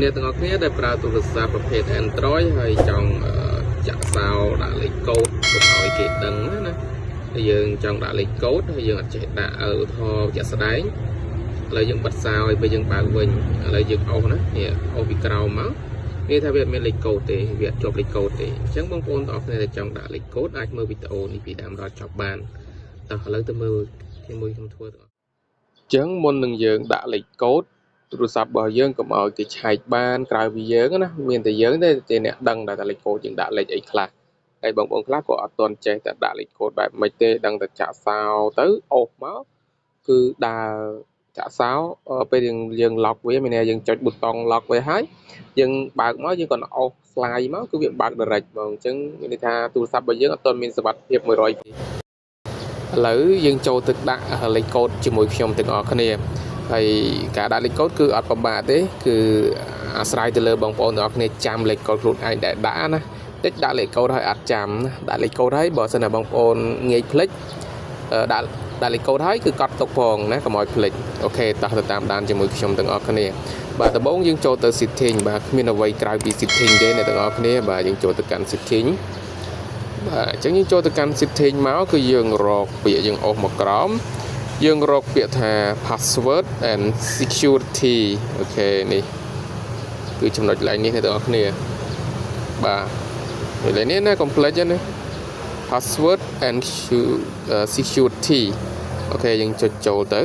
អ្នកទាំងអស់គ្នាដែលប្រើទូរស័ព្ទប្រភេទ Android ហើយចង់ចាក់សោដាក់លេខកូដកុំឲ្យគេដឹងណាយើងចង់ដាក់លេខកូដហើយយើងអត់ចេះដាក់ឧទាហរណ៍ជាក់ស្ដែងឥឡូវយើងបិទសោឲ្យពេលយើងបើកវិញឥឡូវយើងអូសណានេះអូសពីក្រោមមកគេថាវាមានលេខកូដទេវាជាប់លេខកូដទេអញ្ចឹងបងប្អូនទាំងអស់គ្នាដែលចង់ដាក់លេខកូដអាចមើលវីដេអូនេះពីដើមដល់ចប់បានតោះឥឡូវទៅមើលជាមួយខ្ញុំធ្វើទៅអញ្ចឹងមុននឹងយើងដាក់លេខកូដទូរស័ព្ទរបស់យើងកុំឲ្យគេឆែកបានក្រៅពីយើងណាមានតែយើងទេអ្នកដឹងតែលេខកូដយើងដាក់លេខអីខ្លះហើយបងប្អូនខ្លះក៏អត់ទាន់ចេះតែដាក់លេខកូដបែបមិនទេដឹងតែចាក់សោទៅអូសមកគឺដើរចាក់សោពេលយើង lock វាមានន័យយើងចុចប៊ូតុង lock វាហើយយើងបើកមកយើងក៏អូស slide មកគឺវាបើក direct ហ្មងអញ្ចឹងមានន័យថាទូរស័ព្ទរបស់យើងអត់ទាន់មានសុវត្ថិភាព 100% ឥឡូវយើងចូលទៅដាក់លេខកូដជាមួយខ្ញុំទាំងអស់គ្នាហើយការដាក់លេខកូដគឺអត់ពិបាកទេគឺអាស្រ័យទៅលើបងប្អូនទាំងអស់គ្នាចាំលេខកូដខ្លួនឯងដែលដាក់ណាតិចដាក់លេខកូដហើយអត់ចាំដាក់លេខកូដហើយបើសិនណាបងប្អូនងាយភ្លេចដាក់លេខកូដហើយគឺកត់ទុកផងណាកុំឲ្យភ្លេចអូខេតោះទៅតាមដានជាមួយខ្ញុំទាំងអស់គ្នាបាទដំបូងយើងចូលទៅ setting បាទគ្មានអ្វីក្រៅពី setting ទេអ្នកទាំងអស់គ្នាបាទយើងចូលទៅកាន់ setting បាទអញ្ចឹងយើងចូលទៅកាន់ setting មកគឺយើងរកពាក្យយើងអូសមកក្រោមយើងរកពាក្យថា password and security អូខេនេះគឺចំណុចកន្លែងនេះអ្នកទាំងអស់គ្នាបាទកន្លែងនេះណា complete ណា password and security អូខេយើងចុចចូលទៅ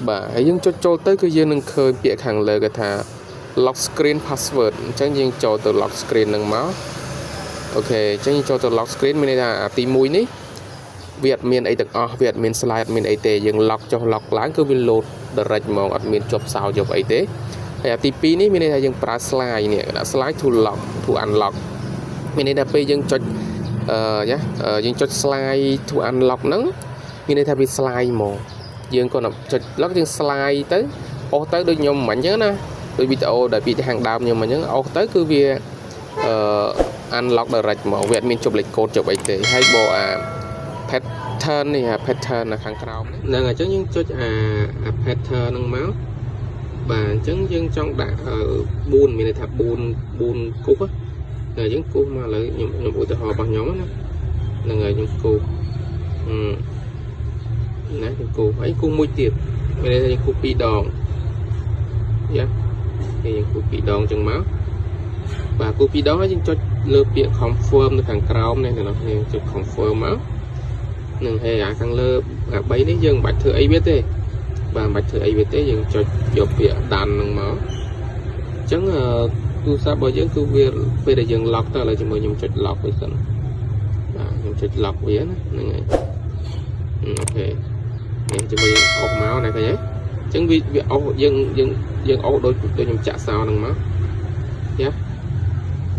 បាទហើយយើងចុចចូលទៅគឺយើងនឹងឃើញពាក្យខាងលើគេថា lock screen password អញ្ចឹងយើងចូលទៅ lock screen នឹងមកអូខេអញ្ចឹងយើងចូលទៅ lock screen មានន័យថាទី1នេះវាអត់មានអីទាំងអស់វាអត់មាន slide អត់មានអីទេយើង lock ចុះ lock ឡើងគឺវា load direct ហ្មងអត់មានជាប់សោជាប់អីទេហើយទី2នេះមានន័យថាយើងប្រើ slide នេះដាក់ slide to lock to unlock មានន័យថាពេលយើងចុចយើងចុច slide to unlock ហ្នឹងមានន័យថាវា slide មកយើងគាត់ចុច lock យើង slide ទៅអូសទៅដូចខ្ញុំមិញអញ្ចឹងណាដូចវីដេអូដែលពីខាងដើមខ្ញុំអញ្ចឹងអូសទៅគឺវាunlock direct មកវាអត់មានជប់លេខកូដជប់អីទេហើយបើអា pattern នេះអា pattern នៅខាងក្រោមហ្នឹងអញ្ចឹងយើងចុចអា pattern ហ្នឹងមកបាទអញ្ចឹងយើងចង់ដាក់4មានន័យថា4គូសតែយើងគូសមកឥឡូវខ្ញុំឧទាហរណ៍របស់ខ្ញុំណាហ្នឹងហើយខ្ញុំគូសណាខ្ញុំគូសហើយគូសមួយទៀតមានន័យថាយើងគូស2ដងយ៉ាគេយើងគូស2ដងអញ្ចឹងមកបាទគូស2ដងហើយយើងចុចលើពាក្យ confirm នៅខាងក្រោមនេះអ្នកនរគ្នាចុច confirm មកនឹងហើយអាខាងលើអា3នេះយើងមិនបាច់ធ្វើអីវាទេបាទមិនបាច់ធ្វើអីវាទេយើងចុចយកពាក្យដាននឹងមកអញ្ចឹងទូរស័ព្ទរបស់យើងគឺវាពេលដែលយើង lock ទៅឥឡូវជាមួយខ្ញុំចុច lock វាសិនបាទខ្ញុំចុច lock វាណាហ្នឹងហើយអូខេនេះជាមួយអូសមកណាឃើញទេអញ្ចឹងវាអូសយើងអូសដូចខ្ញុំចាក់សោហ្នឹងមកយ៉ា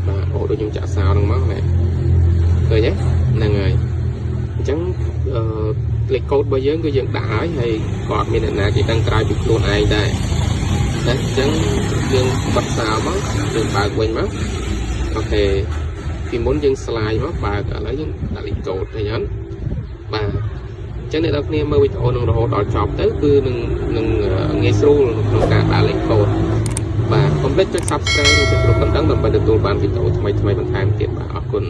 បាទអូដូចខ្ញុំចាក់សោហ្នឹងមកណែឃើញទេហ្នឹងហើយអញ្ចឹងលេខកូដរបស់យើងគឺយើងដាក់ហើយក៏អត់មានអ្នកណាគេដឹងក្រៅពីខ្លួនឯងដែរអញ្ចឹងយើងបិទសោមកយើងបើកវិញមកអូខេពីមុនយើង slide មកបើកឥឡូវយើងដាក់លេខកូដឃើញអត់បាទអញ្ចឹងអ្នកនរគ្នាមើលវីដេអូនឹងរហូតដល់ចប់ទៅគឺនឹងងាយស្រួលក្នុងការដាក់លេខកូដបាទកុំភ្លេចចុច subscribe និងចុចរូបកណ្ដឹងដើម្បីទទួលបានវីដេអូថ្មីបន្ថែមទៀតបាទអរគុណ